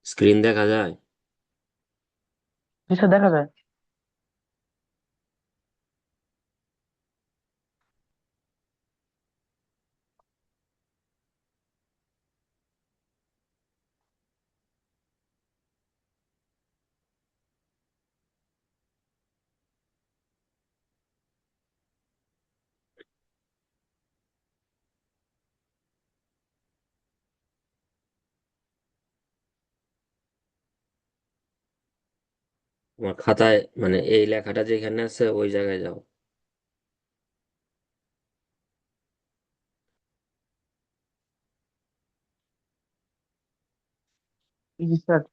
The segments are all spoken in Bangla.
স্ক্রিন দেখা যায়? কিছু দেখা যায়। আমার খাতায় মানে এই লেখাটা যেখানে আছে ওই জায়গায় যাও। রিসার্চ।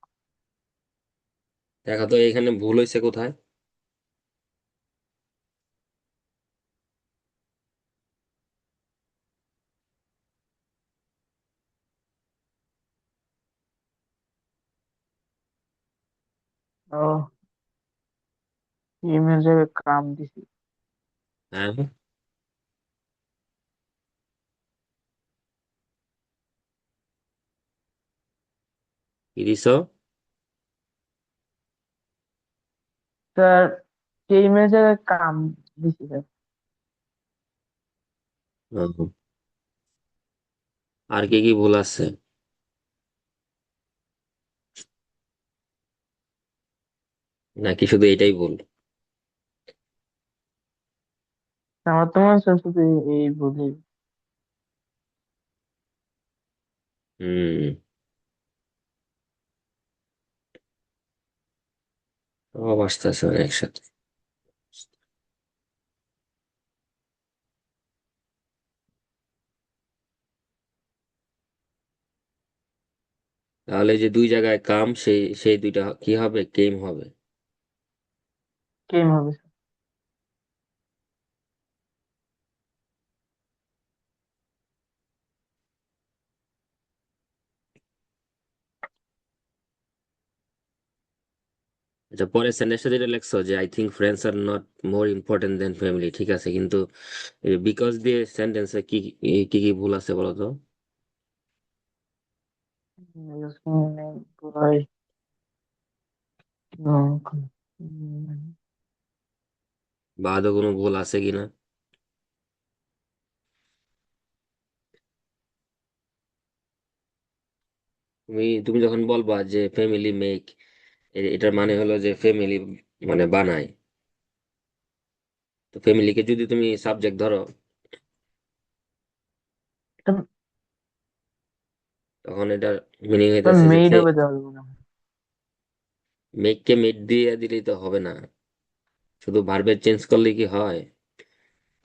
দেখা তো এখানে ভুল হয়েছে কোথায়। ও, ইমেল জায়গায় কাম দিছি। হ্যাঁ, কি দিছো? স্যার, সেই ইমেল জায়গায় কাম দিছি স্যার। ও, আর কি কি ভুল আছে? নাকি শুধু এটাই ভুল? আমার তো মনে হচ্ছে শুধু এই বলি। হুম, সব আসতেছে মানে একসাথে। তাহলে যে দুই জায়গায় কাম, সেই সেই দুইটা কি হবে? কেম হবে। কেম হবে স্যার। আচ্ছা, পরের সেন্টেন্সটা যেটা লেখছো যে I think friends are not more important than family, ঠিক আছে, কিন্তু বিকজ দিয়ে সেন্টেন্সে কি কি কি ভুল আছে বলো তো? পুরাই বা আদৌ কোনো ভুল আছে কিনা? তুমি যখন বলবা যে ফ্যামিলি মেক, এটার মানে হলো যে ফ্যামিলি মানে বানায়। তো ফ্যামিলিকে যদি তুমি সাবজেক্ট ধরো, তখন এটার মিনিং হইতেছে যে মেইড হবে তাহলে মনে হয়। মেককে মেড দিয়ে দিলেই তো হবে না, শুধু ভার্বের চেঞ্জ করলে কি হয়?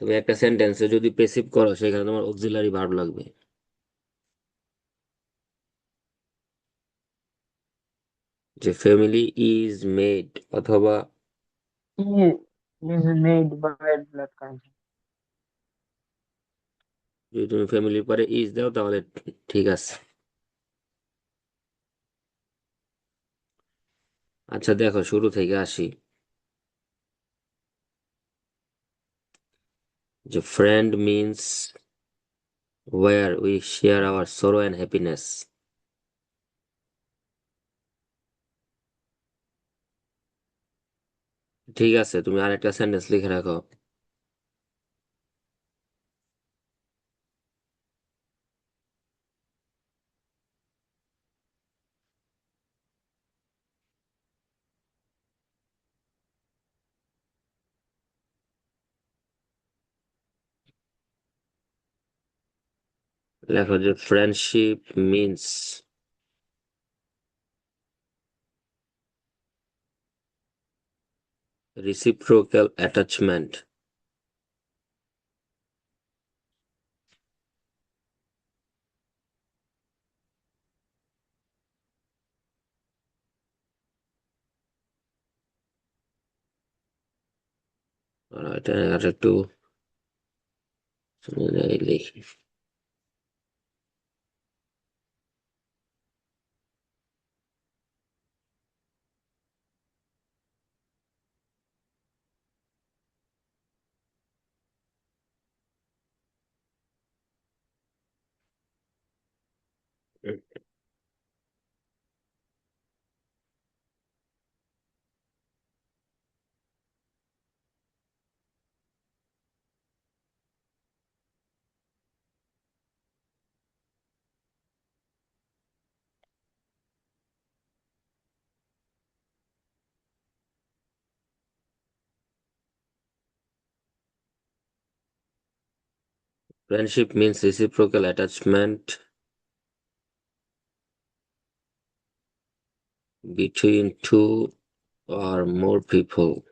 তুমি একটা সেন্টেন্সে যদি পেসিভ করো সেখানে তোমার অক্সিলারি ভার্ব লাগবে। যে ফ্যামিলি ইজ মেড, অথবা is made by blood connection. যদি তুমি ফ্যামিলির পরে ইজ দাও তাহলে ঠিক আছে। আচ্ছা দেখো, শুরু থেকে আসি। যে friend means where we share our sorrow and happiness. ঠিক আছে, তুমি আরেকটা সেন্টেন্স লিখে রাখো। লেখো যে ফ্রেন্ডশিপ মিন্স রিসিপ্রোক্যাল অ্যাটাচমেন্ট। এটা আর একটু লিখি। Friendship means reciprocal attachment between two or more people.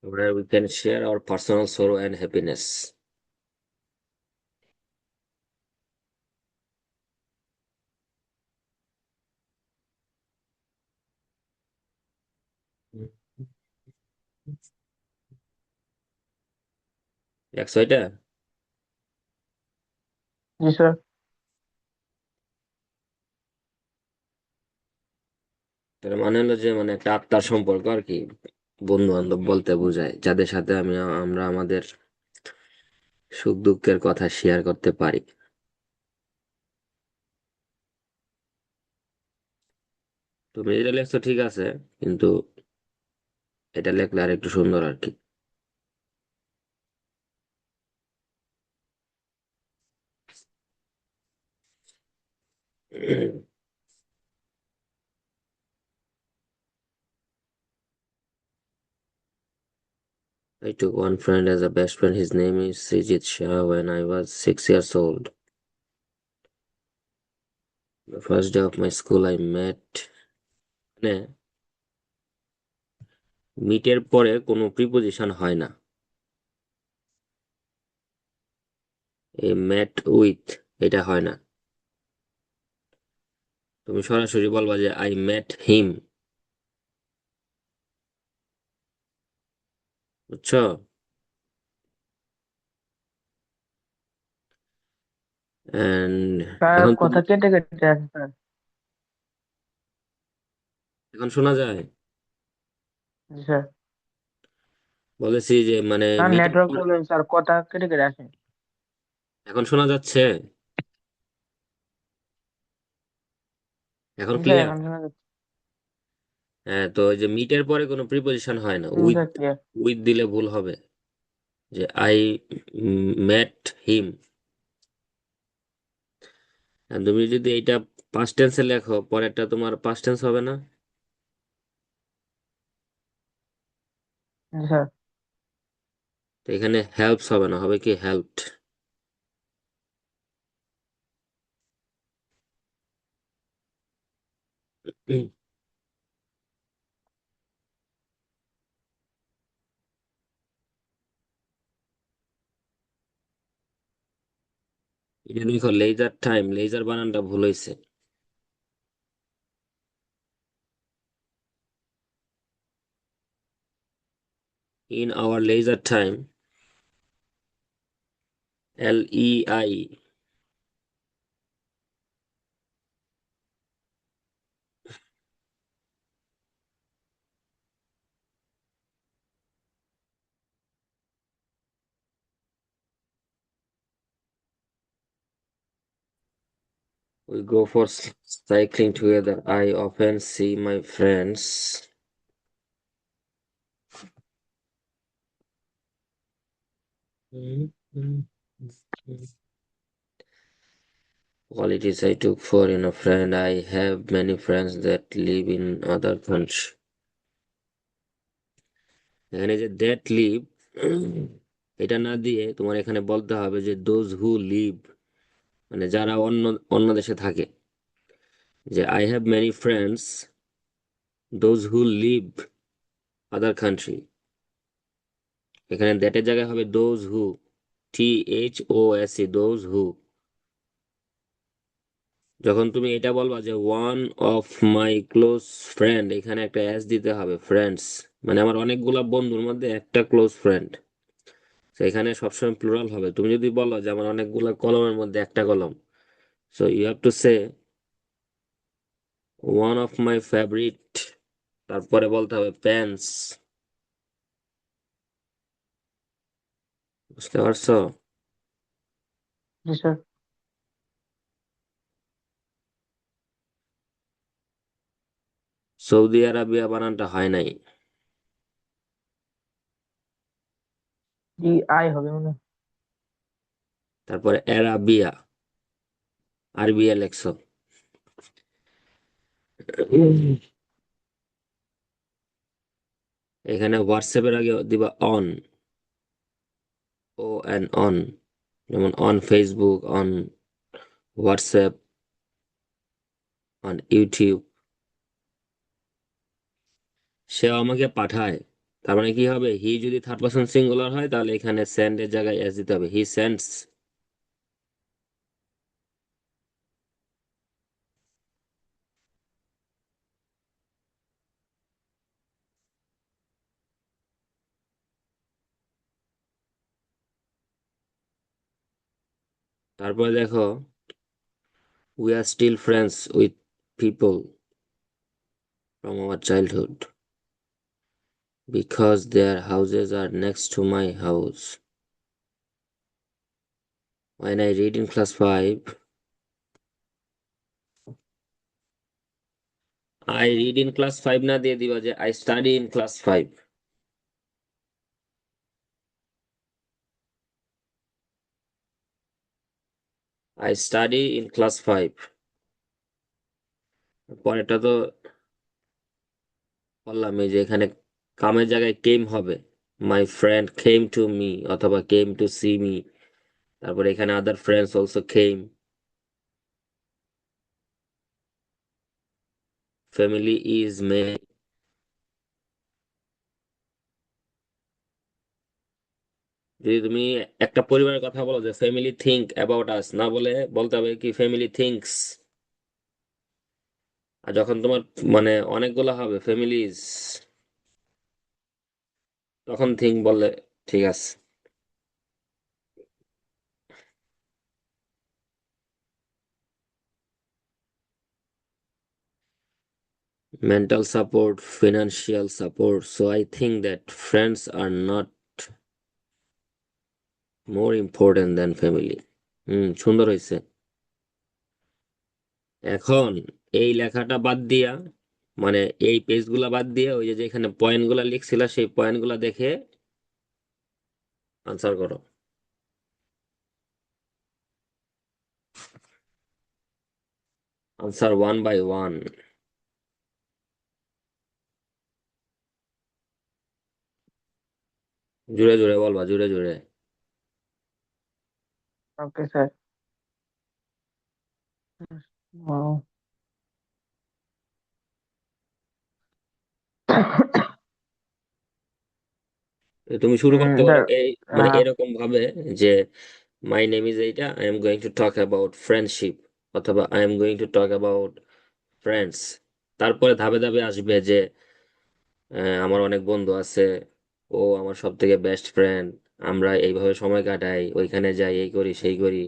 Where we can share our personal sorrow and happiness. দেখছো এটা? জি স্যার। তার মানে হলো যে মানে একটা আত্মার সম্পর্ক আর কি, বন্ধু বান্ধব বলতে বোঝায় যাদের সাথে আমরা আমাদের সুখ দুঃখের কথা শেয়ার করতে পারি। তুমি এটা লেখছো ঠিক আছে, কিন্তু এটা লেখলে আর একটু সুন্দর আর কি। I took one friend as a best friend. His name is Srijit Shah. When I was 6 years old, the first day of my school, I met. মানে মিটের পরে কোনো প্রিপোজিশন হয় না। এই মেট উইথ, এটা হয় না। তুমি সরাসরি বলবা যে আই মেট হিম। বুঝছো? এন্ড স্যার এখন তুমি, কথা কেটে কেটে আসে স্যার। এখন শোনা যায়? জি স্যার। বলেছি যে মানে স্যার মিটের নেটওয়ার্ক পরে। প্রবলেম স্যার, কথা কেটে কেটে আসে। এখন শোনা যাচ্ছে? এখন জি স্যার, ক্লিয়ার? এখন শোনা যাচ্ছে। হ্যাঁ, তো ওই যে মিটের পরে কোনো প্রিপোজিশন হয় না, হুম উইথ। Sir, clear. উইথ দিলে ভুল হবে, যে আই মেট হিম। তুমি যদি এইটা পাস্ট টেন্সে লেখো, পরেরটা তোমার পাস্ট টেন্স হবে না? জি স্যার। তো এখানে হেল্পস হবে না, হবে কি হেল্পড। এটা দেখো লেজার টাইম, লেজার বানানটা ভুল হয়েছে। In our leisure time, LEI। We go for cycling together. I often see my friends. Qualities I took for in a friend. I have many friends that live in other countries. এখানে যে দ্যাট লিভ, এটা না দিয়ে তোমার এখানে বলতে হবে যে দোজ হু লিভ, মানে যারা অন্য অন্য দেশে থাকে। যে I have many friends those who leave other country. এখানে দ্যাটের জায়গায় হবে those who, THOSE, those who. যখন তুমি এটা বলবা যে one of my close friend, এখানে একটা এস দিতে হবে, ফ্রেন্ডস মানে আমার অনেকগুলা বন্ধুর মধ্যে একটা ক্লোজ ফ্রেন্ড। তো এখানে সবসময় প্লুরাল হবে। তুমি যদি বলো যে আমার অনেকগুলা কলমের মধ্যে একটা কলম, so you have to say one of my favourite, তারপরে বলতে হবে পেন্স। বুঝতে পারছো? জি স্যার। সৌদি আরাবিয়া বানানটা হয় নাই। DI হবে মনে হয়। তারপরে অ্যারাবিয়া, আরবিয়া লেখছো। এখানে হোয়াটসঅ্যাপের আগে দিবা অন, ON, যেমন on Facebook, on WhatsApp, on YouTube. সে আমাকে পাঠায়, তার মানে কি হবে, হি যদি থার্ড পারসন সিঙ্গুলার হয় তাহলে এখানে সেন্ড এর জায়গায় এস দিতে হবে, হি সেন্ডস। তারপরে দেখো, we are still friends with people from our childhood because their houses are next to my house. When I read in class 5, I read in class 5 না দিয়ে দিবা যে I study in class 5. I study in class 5. পরেরটা তো বললাম, এই যে এখানে কামের জায়গায় কেম হবে, my friend came to me অথবা কেম টু সি মি। তারপরে এখানে other friends also came. Family is may. যদি তুমি একটা পরিবারের কথা বলো যে ফ্যামিলি থিঙ্ক অ্যাবাউট আস, না বলে বলতে হবে কি ফ্যামিলি থিঙ্কস। আর যখন তোমার মানে অনেকগুলো হবে ফ্যামিলিজ, তখন থিঙ্ক বললে ঠিক আছে। Mental support, financial support. So I think that friends are not more important than family. সুন্দর হয়েছে। এখন এই লেখাটা বাদ দিয়া, মানে এই পেজগুলা বাদ দিয়া ওই যে যেখানে পয়েন্টগুলা লিখছিলা সেই পয়েন্টগুলা দেখে আনসার করো। Answer one by one. জুড়ে জুড়ে বলবা, জুড়ে জুড়ে। Okay sir. তুমি শুরু করতে পারো স্যার, এই, মানে এরকম ভাবে যে মাই নেম ইজ এইটা, I am going to talk about friendship, অথবা I am going to talk about friends. তারপরে ধাপে ধাপে আসবে যে আমার অনেক বন্ধু আছে, ও আমার সব থেকে বেস্ট ফ্রেন্ড, আমরা এইভাবে সময় কাটাই, ওইখানে যাই, এই করি সেই করি।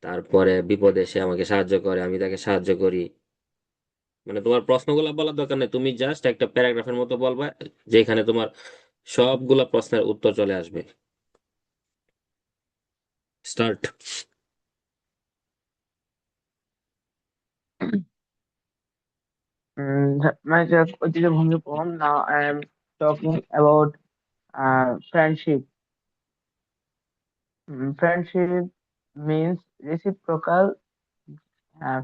তারপরে বিপদে সে আমাকে সাহায্য করে, আমি তাকে সাহায্য করি। মানে তোমার প্রশ্নগুলো বলার দরকার নেই, তুমি জাস্ট একটা প্যারাগ্রাফের মতো বলবা, যেখানে তোমার সবগুলা প্রশ্নের উত্তর চলে আসবে। স্টার্ট। my ঐতিহ্য ভঙ্গি poem. Now I am talking about friendship. Friendship means reciprocal.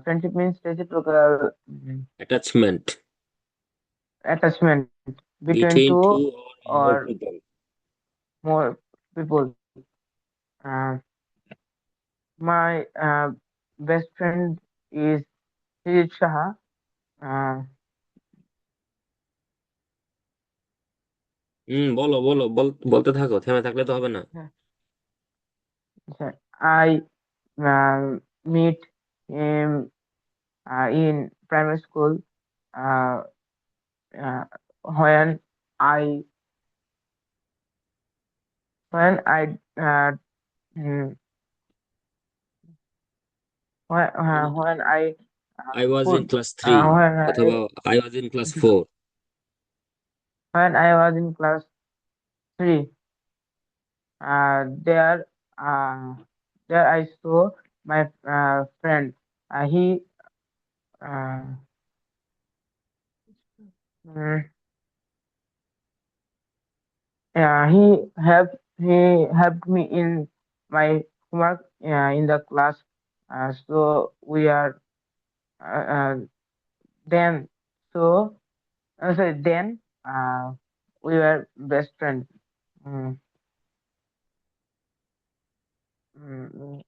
Friendship means reciprocal attachment attachment between between two two or more or people. more people. Uh, my best friend is Srijit Shaha. Uh, বলো বলো, বলতে থাকো, থেমে থাকলে তো হবে না। I meet him in primary school uh, uh, when I when I mm, when I I was in put class 3 when অথবা I was in class 4। I was in class 3. There uh, there I saw my friend. He uh, Mm, yeah, he helped me in my homework in the class. So we are uh, then so sorry, then we were best friends. Mm, mm,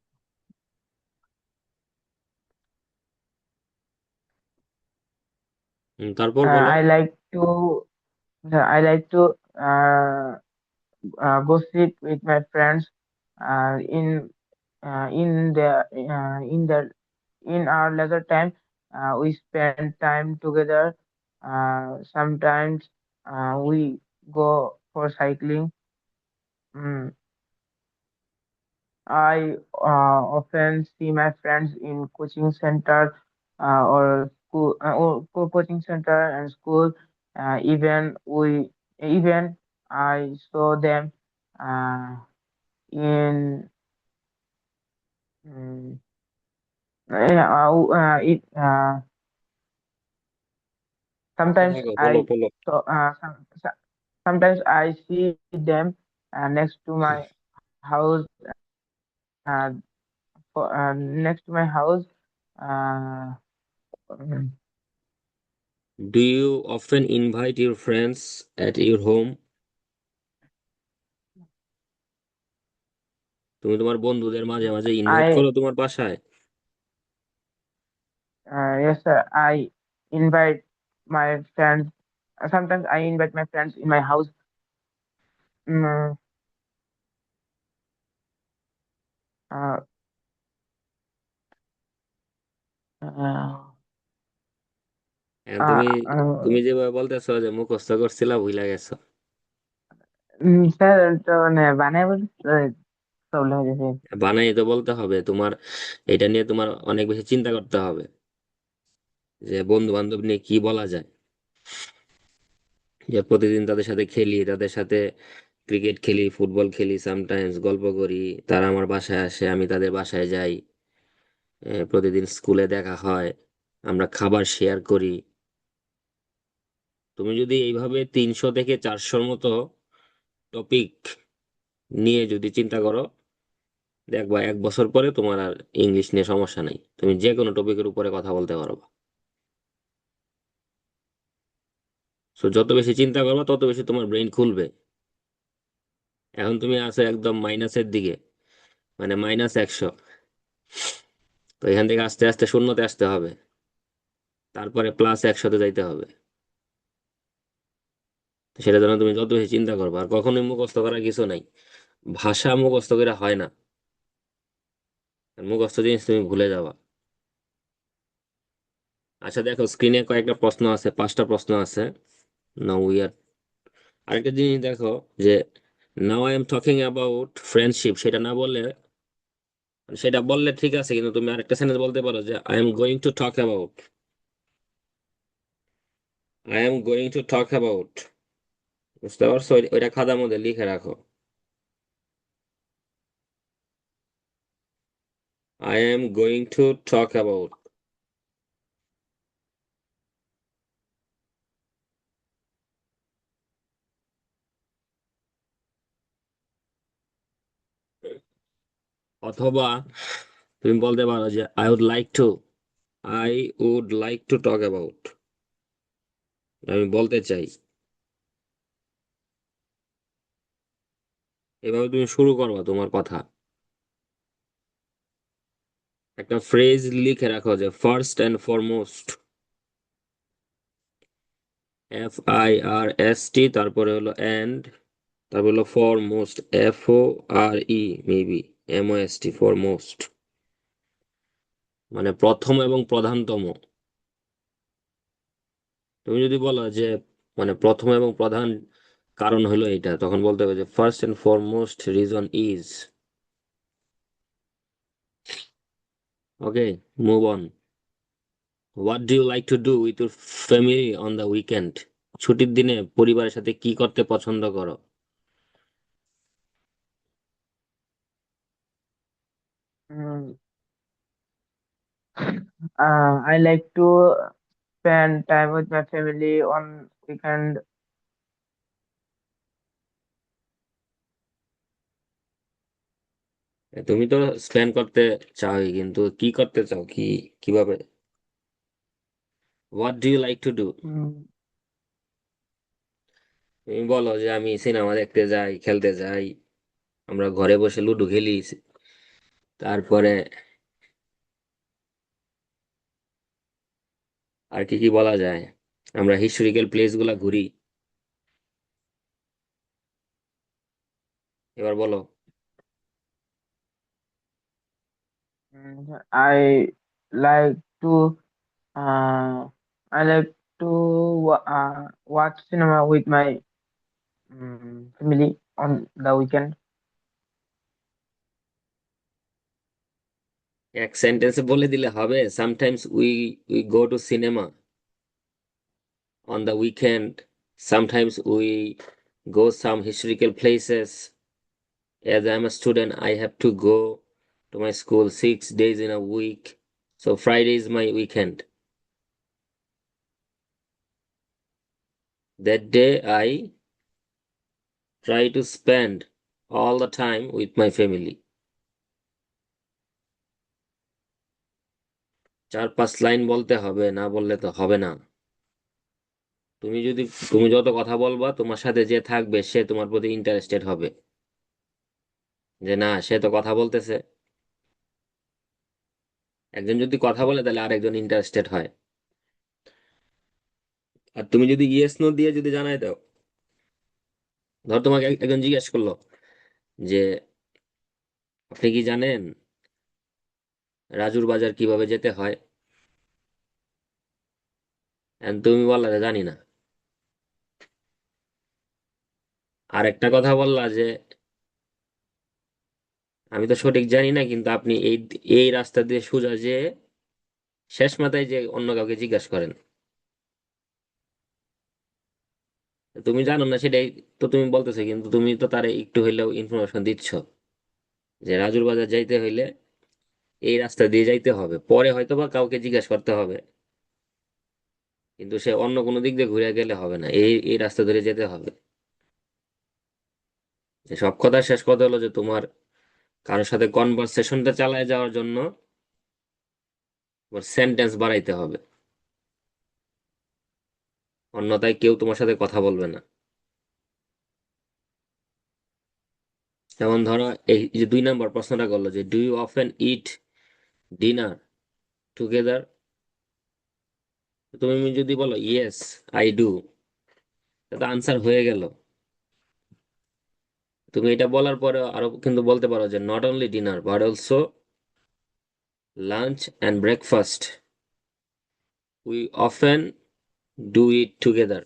তারপর বলো। I like to I like to gossip with my friends uh, in in the in our leisure time. We spend time together. Sometimes we go for cycling. Mm, I often see my friends in coaching center or school coaching center and school. Even I saw them uh, in mm, it বলতে sometimes থাকো, বলো I বলো। so sometimes I see them next to my house uh, next to my house. Uh, mm, Do you often invite your friends at your home? তুমি তোমার বন্ধুদের মাঝে মাঝে ইনভাইট I করো তোমার বাসায়? yes sir. I invite my friends. Sometimes I invite my friends in my house. Mm, uh, uh, এখন uh, তুমি uh, তুমি যেভাবে বলতেছো যে মুখস্থ করছিলা ভুলে গেছো। স্যার তো মানে বানায় বলতে প্রবলেম হয়ে গেছে। বানাই তো বলতে হবে তোমার। এটা নিয়ে তোমার অনেক বেশি চিন্তা করতে হবে যে বন্ধু বান্ধব নিয়ে কি বলা যায়। যে প্রতিদিন তাদের সাথে খেলি, তাদের সাথে ক্রিকেট খেলি, ফুটবল খেলি, সামটাইমস গল্প করি, তারা আমার বাসায় আসে, আমি তাদের বাসায় যাই, প্রতিদিন স্কুলে দেখা হয়, আমরা খাবার শেয়ার করি। তুমি যদি এইভাবে 300 থেকে 400-র মতো টপিক নিয়ে যদি চিন্তা করো, দেখবা 1 বছর পরে তোমার আর ইংলিশ নিয়ে সমস্যা নাই, তুমি যে কোনো টপিকের উপরে কথা বলতে পারবা। সো যত বেশি চিন্তা করবা তত বেশি তোমার ব্রেন খুলবে। এখন তুমি আছো একদম মাইনাসের দিকে, মানে -100। তো এখান থেকে আস্তে আস্তে শূন্যতে আসতে হবে, তারপরে +100-তে যাইতে হবে। তো সেটা জন্য তুমি যত বেশি চিন্তা করবা, আর কখনোই মুখস্থ করার কিছু নাই। ভাষা মুখস্থ করে হয় না, আর মুখস্থ জিনিস তুমি ভুলে যাবা। আচ্ছা দেখো, স্ক্রিনে কয়েকটা প্রশ্ন আছে, 5টা প্রশ্ন আছে। নাও উই আর, আরেকটা জিনিস দেখো যে now I am talking about friendship, সেটা না বললে, সেটা বললে ঠিক আছে, কিন্তু তুমি আরেকটা সেন্টেন্স বলতে পারো যে I am going to talk about, I am going to talk about. বুঝতে পারছো? ওইটা খাতার মধ্যে লিখে রাখো। I am going to talk about. অথবা তুমি বলতে পারো যে I would like to talk about, আমি বলতে চাই। এভাবে তুমি শুরু করবা তোমার কথা। একটা ফ্রেজ লিখে রাখো যে ফার্স্ট অ্যান্ড ফরমোস্ট, FIRST, তারপরে হলো অ্যান্ড, তারপর হলো foremost, FORE, maybe MOST, foremost, মানে প্রথম এবং প্রধানতম। তুমি যদি বলো যে মানে প্রথম এবং প্রধান কারণ হলো এটা, তখন বলতে হবে যে first and foremost reason is. Okay, move on. What do you like to do with your family on the weekend? ছুটির দিনে পরিবারের সাথে কি করতে পছন্দ করো? mm, I like to spend time with my family on weekend. তুমি তো স্পেন্ড করতে চাওই, কিন্তু কি করতে চাও, কিভাবে? What do you like to do? mm, তুমি বলো যে আমি সিনেমা দেখতে যাই, খেলতে যাই, আমরা ঘরে বসে লুডো খেলি, তারপরে আর কি কি বলা যায়, আমরা হিস্টোরিক্যাল প্লেস গুলা ঘুরি। এবার বলো। I like to uh, I like to watch cinema with my family on the weekend. এক সেন্টেন্সে বলে দিলে হবে, sometimes we go to cinema on the weekend, sometimes we go some historical places. As I'm a student, I have to go to my school 6 days in a week, so Friday is my weekend. That day I try to spend all the time with my family. 4-5 line বলতে হবে, না বললে তো হবে না। তুমি যদি তুমি যত কথা বলবা, তোমার সাথে যে থাকবে সে তোমার প্রতি ইন্টারেস্টেড হবে, যে না সে তো কথা বলতেছে। একজন যদি কথা বলে তাহলে আরেকজন ইন্টারেস্টেড হয়। আর তুমি যদি ইয়েস নো দিয়ে যদি জানাই দাও, ধর তোমাকে একজন জিজ্ঞেস করলো যে আপনি কি জানেন রাজুর বাজার কিভাবে যেতে হয়, and তুমি বললা যে জানি না। আর একটা কথা বললা যে আমি তো সঠিক জানি না, কিন্তু আপনি এই এই রাস্তা দিয়ে সোজা যে শেষ মাথায় যে অন্য কাউকে জিজ্ঞাসা করেন, তুমি জানো না সেটাই তো তুমি বলতেছো, কিন্তু তুমি তো তারে একটু হইলেও ইনফরমেশন দিচ্ছ যে রাজুর বাজার যাইতে হইলে এই রাস্তা দিয়ে যাইতে হবে, পরে হয়তো বা কাউকে জিজ্ঞাসা করতে হবে, কিন্তু সে অন্য কোনো দিক দিয়ে ঘুরে গেলে হবে না, এই এই রাস্তা ধরে যেতে হবে। সব কথা শেষ কথা হলো যে তোমার কারোর সাথে কনভারসেশনটা চালায় যাওয়ার জন্য তোমার সেন্টেন্স বাড়াইতে হবে, অন্যথায় কেউ তোমার সাথে কথা বলবে না। যেমন ধরো এই যে 2 নম্বর প্রশ্নটা করলো যে do you often eat dinner together, তুমি যদি বলো ইয়েস আই ডু, তো আনসার হয়ে গেল। তুমি এটা বলার পরে আরো কিন্তু বলতে পারো যে not only dinner but also lunch and breakfast we often do it together.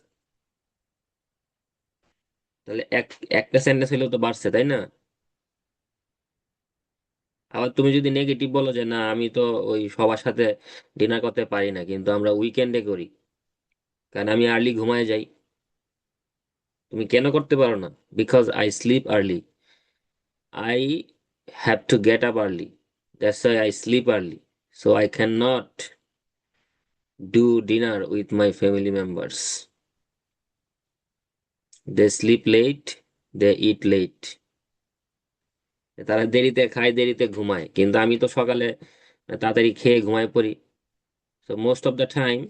তাহলে একটা সেন্টেন্স হলেও তো বাড়ছে, তাই না? আবার তুমি যদি নেগেটিভ বলো যে না আমি তো ওই সবার সাথে ডিনার করতে পারি না, কিন্তু আমরা উইকেন্ডে করি, কারণ আমি আর্লি ঘুমায় যাই। তুমি কেন করতে পারো না? Because I sleep early, I have to get up early, that's why I sleep early, so I can not do dinner with my family members, they sleep late, they eat late. তারা দেরিতে খায়, দেরিতে ঘুমায়, কিন্তু আমি তো সকালে তাড়াতাড়ি খেয়ে ঘুমায় পড়ি। So most of the time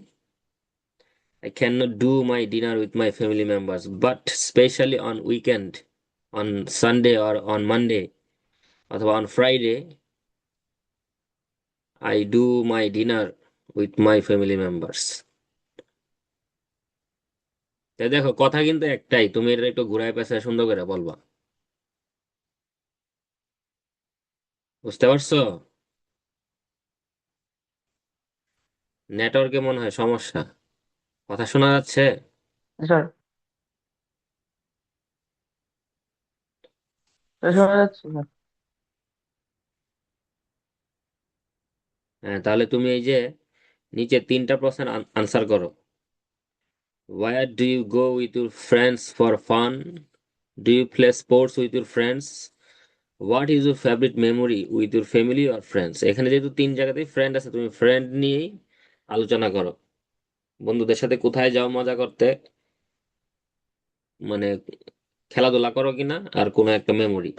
I cannot do my dinner with my family members, but especially on weekend, on Sunday or on Monday, অথবা on Friday, I do my dinner with my family members. তাই দেখো কথা কিন্তু একটাই, তুমি এটা একটু ঘুরায় পেঁচায় সুন্দর করে বলবা। বুঝতে পারছো? নেটওয়ার্কে মনে হয় সমস্যা, কথা শোনা যাচ্ছে? Sir, শোনা যাচ্ছে স্যার। হ্যাঁ, তাহলে তুমি এই যে নিচে 3টা প্রশ্নের আনসার করো। Where do you go with your friends for fun? Do you play sports with your friends? What is your favourite memory with your family or friends? এখানে যেহেতু 3 জায়গাতেই ফ্রেন্ড আছে, তুমি ফ্রেন্ড নিয়েই আলোচনা করো। বন্ধুদের সাথে কোথায় যাও মজা করতে, মানে খেলাধুলা করো কিনা, আর কোনো একটা মেমোরি।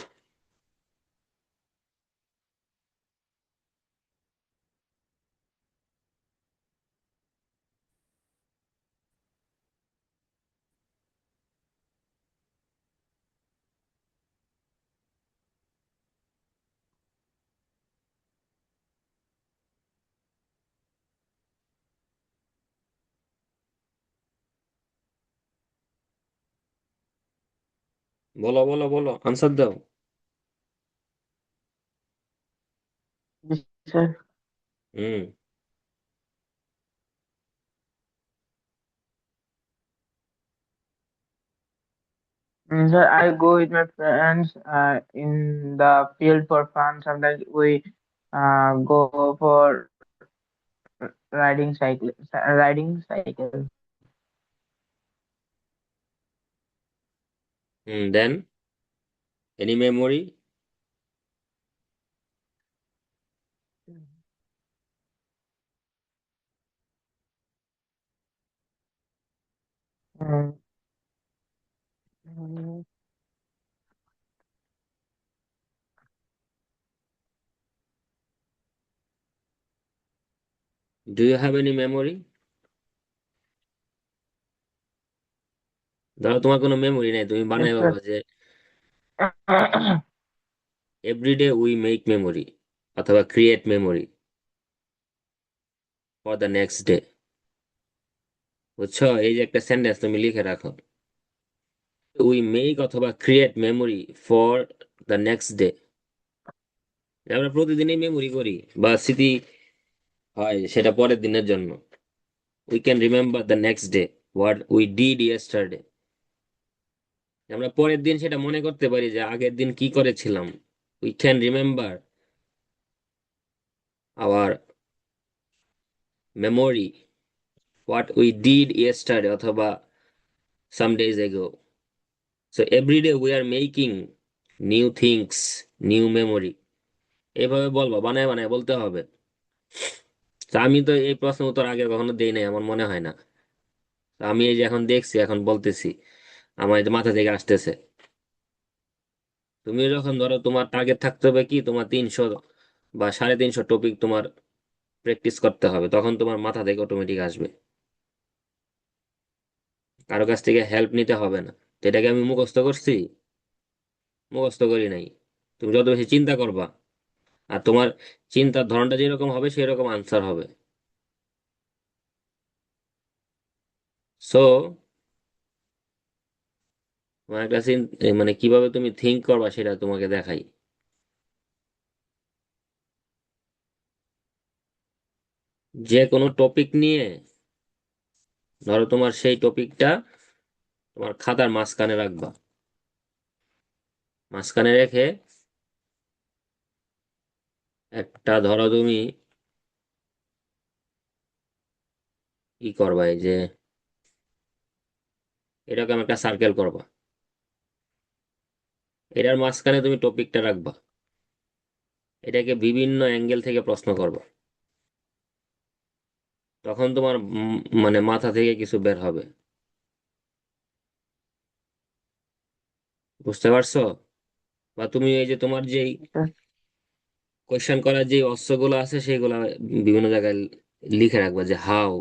বলো বলো বলো, আনসার দাও। Yes, sir. Hmm. Sir, I go with my friends in the field for fun. Sometimes we go for riding cycle. Hmm, then any memory? Mm, mm, do you have any memory? ধরো তোমার কোনো মেমোরি নেই, তুমি বানাই yes, বলবা sir. যে এভরিডে উই মেক মেমোরি, অথবা create memory for the next day. বুঝছো? এই যে একটা সেন্টেন্স তুমি লিখে রাখো, উই মেক অথবা create memory for the next day. আমরা প্রতিদিনই মেমোরি করি বা স্মৃতি হয় সেটা পরের দিনের জন্য। We can remember the next day what we did yesterday. আমরা পরের দিন সেটা মনে করতে পারি যে আগের দিন কি করেছিলাম। We can remember our memory what we did yesterday অথবা some days ago. So everyday we are making new things, new memory. এইভাবে বলবো, বানায় বানায় বলতে হবে। তা আমি তো এই প্রশ্ন উত্তর আগে কখনো দেই নাই, আমার মনে হয় না। তা আমি এই যে এখন দেখছি, এখন বলতেছি, আমার এই যে মাথা থেকে আসতেছে। তুমি যখন ধরো তোমার টার্গেট থাকতে হবে কি, তোমার 300 বা 350 টপিক তোমার প্র্যাকটিস করতে হবে, তখন তোমার মাথা থেকে অটোমেটিক আসবে। কারো কাছ থেকে হেল্প নিতে হবে না। তো এটাকে আমি মুখস্থ করছি? মুখস্থ করি নাই। তুমি যত বেশি চিন্তা করবা, আর তোমার চিন্তার ধরনটা যেরকম হবে সেরকম আনসার হবে। সো তোমার একটা মানে কিভাবে তুমি থিঙ্ক করবা সেটা তোমাকে দেখাই। যে কোনো টপিক নিয়ে, ধরো তোমার সেই টপিকটা তোমার খাতার মাঝখানে রাখবা। মাঝখানে রেখে একটা ধরো তুমি কি করবা, এই যে এরকম একটা সার্কেল করবা, এটার মাঝখানে তুমি টপিকটা রাখবা, এটাকে বিভিন্ন অ্যাঙ্গেল থেকে প্রশ্ন করবা। তখন তোমার মানে মাথা থেকে কিছু বের হবে। বুঝতে পারছো? বা তুমি এই যে তোমার যেই Yes, sir. কোয়েশ্চেন করার যে অস্ত্রগুলো আছে সেগুলো বিভিন্ন জায়গায় লিখে রাখবা, যে হাউ,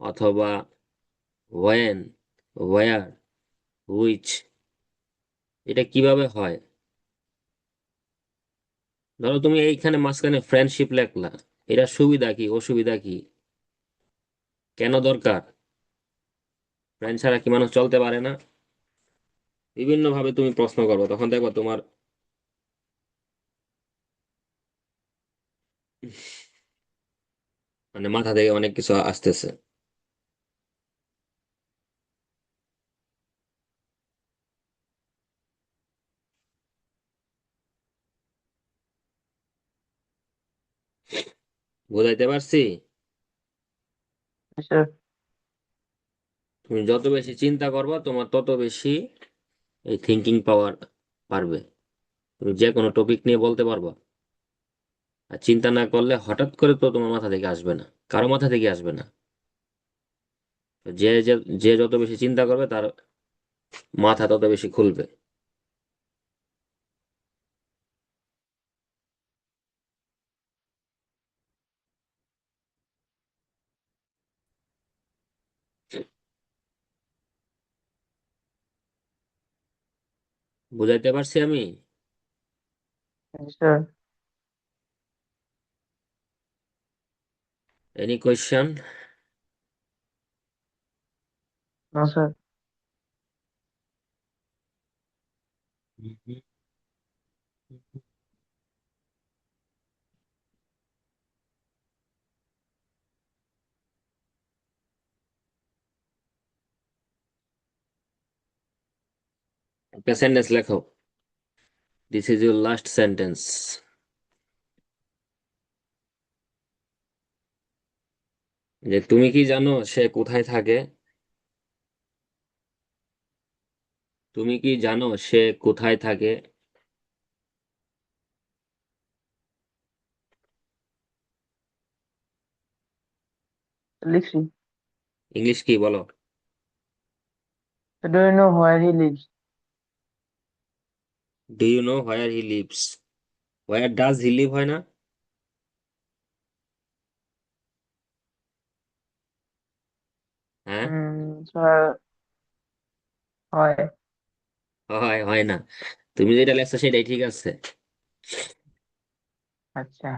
অথবা ওয়েন, ওয়ার, হুইচ, এটা কিভাবে হয়। ধরো তুমি এইখানে মাঝখানে ফ্রেন্ডশিপ লেখলা, এটা সুবিধা কি অসুবিধা কি, কেন দরকার, ফ্রেন্ড ছাড়া কি মানুষ চলতে পারে না। বিভিন্ন ভাবে তুমি প্রশ্ন করবে, তখন দেখবা তোমার মানে মাথা থেকে অনেক কিছু আসতেছে। বুঝাইতে পারছি? Yes, sir. তুমি যত বেশি চিন্তা করবা তোমার তত বেশি এই থিঙ্কিং পাওয়ার পারবে। তুমি যে কোনো টপিক নিয়ে বলতে পারবা। আর চিন্তা না করলে হঠাৎ করে তো তোমার মাথা থেকে আসবে না, কারো মাথা থেকে আসবে না। তো যে যে যে যত বেশি চিন্তা করবে তার মাথা তত বেশি খুলবে। বুঝাইতে পারছি আমি? Yes, sir. Any question? No, sir. একটা সেন্টেন্স লেখো। This is your last sentence. যে তুমি কি জানো সে কোথায় থাকে? তুমি কি জানো সে কোথায় থাকে? Lixi. ইংলিশ কি বলো? So do you know where he lives? Do you know where he lives? Where does he live হয় না? হ্যাঁ। Sir, হয়। হয় হয় না। তুমি যেটা লেখছো সেটাই ঠিক আছে। আচ্ছা।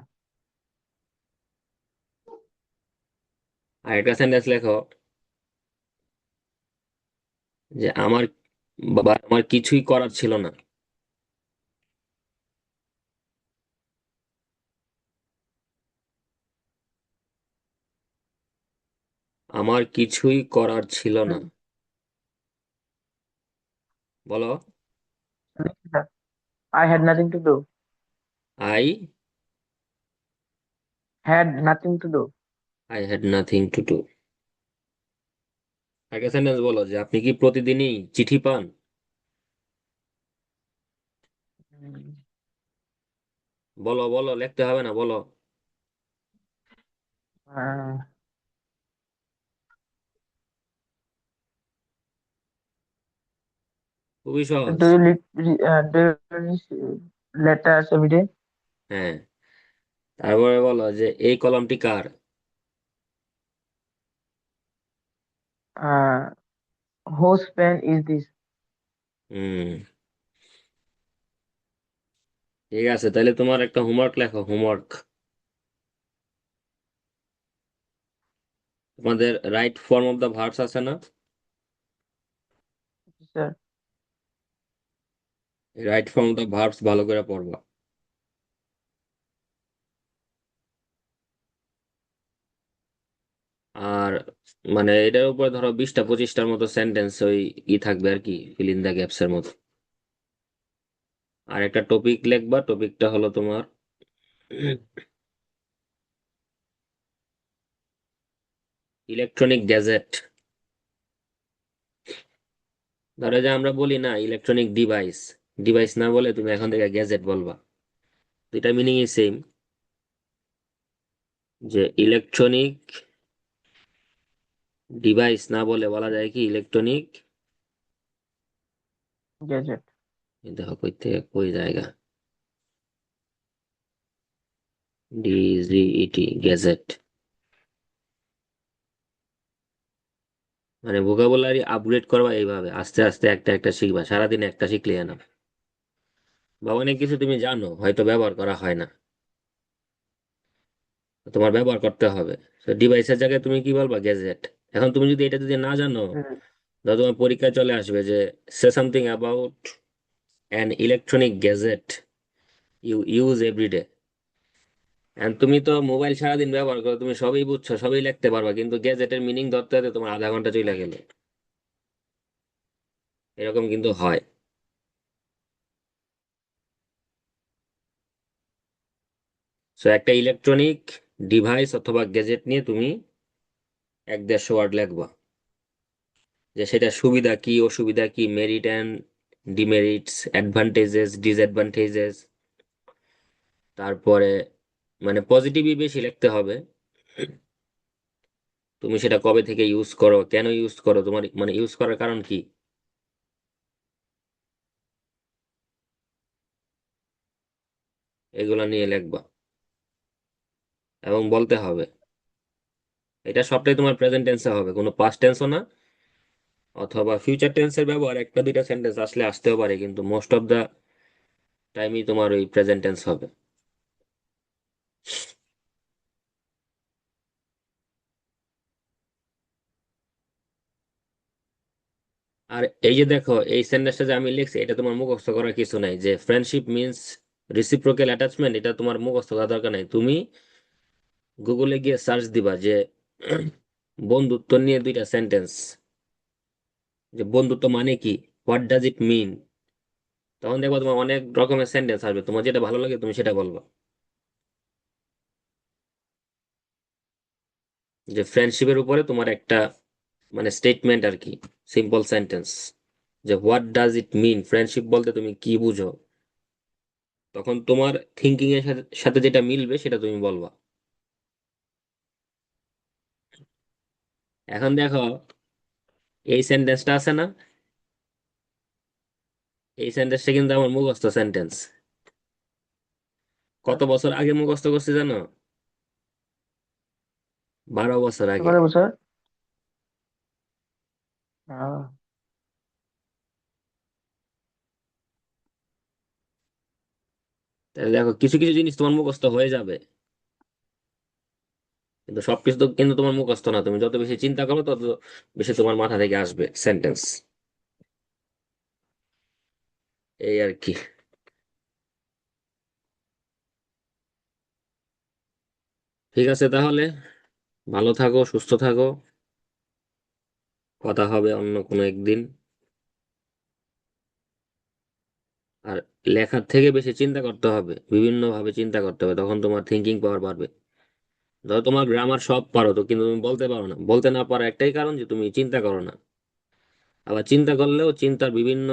আর একটা সেন্টেন্স লেখো যে আমার বাবা আমার কিছুই করার ছিল না। আমার কিছুই করার ছিল না। হুম, বলো। লিখি, sir. I had nothing to do. I Had nothing to do. I had nothing to do. একটা সেন্টেন্স বলো যে আপনি কি প্রতিদিনই চিঠি পান? হুম, বলো বলো, লিখতে হবে না, বলো। আহ, খুবই সহজ। do you do you receive letters every day? হ্যাঁ। তারপরে বলো যে এই কলমটি কার? Uh, whose pen is this? হুম। ঠিক আছে, তাহলে তোমার একটা হোমওয়ার্ক লেখো, হোমওয়ার্ক। তোমাদের right form of the verbs আছে না? Sir. Right form of the verbs ভালো করে পড়বা। আর মানে এটার উপরে ধরো 20টা 25টার মতো সেন্টেন্স ওই থাকবে আর কি, ফিল ইন দ্য গ্যাপস এর মতো। আর একটা টপিক লিখবা, টপিকটা হলো তোমার ইলেকট্রনিক গ্যাজেট। ধরো যে আমরা বলি না ইলেকট্রনিক ডিভাইস, ডিভাইস না বলে তুমি এখন থেকে গ্যাজেট বলবা। দুইটা মিনিংই সেম। যে ইলেকট্রনিক ডিভাইস না বলে বলা যায় কি ইলেকট্রনিক। Gadget. দেখো কই থেকে কই জায়গা, ডিজিইটি গ্যাজেট। মানে ভোকাবুলারি আপগ্রেড করবা এইভাবে আস্তে আস্তে, একটা একটা শিখবা, সারাদিন একটা শিখলে না। বা অনেক কিছু তুমি জানো হয়তো ব্যবহার করা হয় না, তোমার ব্যবহার করতে হবে। তো ডিভাইসের জায়গায় তুমি কি বলবা? গ্যাজেট। এখন তুমি যদি এটা যদি না জানো, Hmm. ধরো তোমার পরীক্ষায় চলে আসবে যে say something about an electronic gadget you use everyday. And তুমি তো মোবাইল সারাদিন ব্যবহার করো, তুমি সবই বুঝছো, সবই লিখতে পারবা, কিন্তু গ্যাজেটের মিনিং ধরতে হতে তোমার আধা ঘন্টা চলে গেল। এরকম কিন্তু হয়। সো একটা ইলেকট্রনিক ডিভাইস অথবা গ্যাজেট নিয়ে তুমি 1-150 ওয়ার্ড লিখবা, যে সেটা সুবিধা কি অসুবিধা কি, merit and demerits, advantages disadvantages. তারপরে মানে পজিটিভই বেশি লিখতে হবে। তুমি সেটা কবে থেকে ইউজ করো, কেন ইউজ করো, তোমার মানে ইউজ করার কারণ কি। এগুলা নিয়ে লিখবা এবং বলতে হবে। এটা সবটাই তোমার প্রেজেন্ট টেন্সে হবে, কোনো পাস্ট টেন্সও না। অথবা ফিউচার টেন্সের ব্যবহার একটা দুইটা সেন্টেন্স আসলে আসতেও পারে, কিন্তু মোস্ট অফ দা টাইমই তোমার ওই প্রেজেন্ট টেন্স হবে। আর এই যে দেখো, এই সেন্টেন্সটা যে আমি লিখছি, এটা তোমার মুখস্থ করার কিছু নাই। যে ফ্রেন্ডশিপ মিন্স রিসিপ্রোকাল অ্যাটাচমেন্ট, এটা তোমার মুখস্থ করার দরকার নাই। তুমি গুগলে গিয়ে সার্চ দিবা যে বন্ধুত্ব নিয়ে দুইটা সেন্টেন্স, যে বন্ধুত্ব মানে কি, হোয়াট ডাজ ইট মিন। তখন দেখবো তোমার অনেক রকমের সেন্টেন্স আসবে, তোমার যেটা ভালো লাগে তুমি সেটা বলবা। যে ফ্রেন্ডশিপের উপরে তোমার একটা মানে স্টেটমেন্ট আর কি, সিম্পল সেন্টেন্স, যে what does it mean, friendship বলতে তুমি কি বুঝো। তখন তোমার থিঙ্কিং এর সাথে সাথে যেটা মিলবে সেটা তুমি বলবা। এখন দেখো, এই সেন্টেন্সটা আছে না, এই সেন্টেন্সটা কিন্তু আমার মুখস্থ সেন্টেন্স। কত বছর আগে মুখস্থ করছি জানো? 12 বছর আগে। কত বছর? আহ, তাহলে দেখো, কিছু কিছু জিনিস তোমার মুখস্থ হয়ে যাবে, কিন্তু সবকিছু তো কিন্তু তোমার মুখস্থ না। তুমি যত বেশি চিন্তা করো তত বেশি তোমার মাথা থেকে আসবে সেন্টেন্স। এই আর কি। ঠিক আছে তাহলে, ভালো থাকো, সুস্থ থাকো, কথা হবে অন্য কোনো একদিন। আর লেখার থেকে বেশি চিন্তা করতে হবে, বিভিন্ন ভাবে চিন্তা করতে হবে, তখন তোমার থিঙ্কিং পাওয়ার বাড়বে। ধরো তোমার গ্রামার সব পারো তো, কিন্তু তুমি বলতে পারো না, বলতে না পারার একটাই কারণ যে তুমি চিন্তা করো না। আবার চিন্তা করলেও চিন্তার বিভিন্ন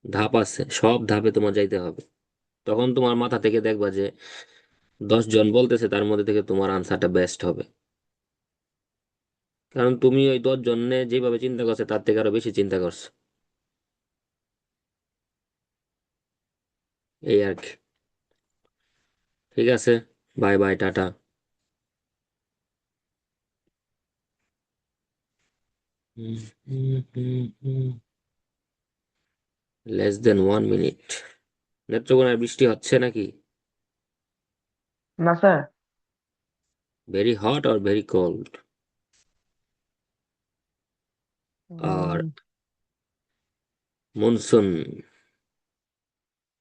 ধাপ আছে, সব ধাপে তোমার যাইতে হবে। তখন তোমার মাথা থেকে দেখবা যে 10 জন বলতেছে, তার মধ্যে থেকে তোমার আনসারটা বেস্ট হবে। কারণ তুমি ওই 10 জনে যেভাবে চিন্তা করছে তার থেকে আরো বেশি চিন্তা করছো। এই আর কি। ঠিক আছে, বাই বাই, টাটা। less than 1 minute। নেত্রকোনায় বৃষ্টি হচ্ছে নাকি? না স্যার। ভেরি হট আর ভেরি কোল্ড? আর মনসুন?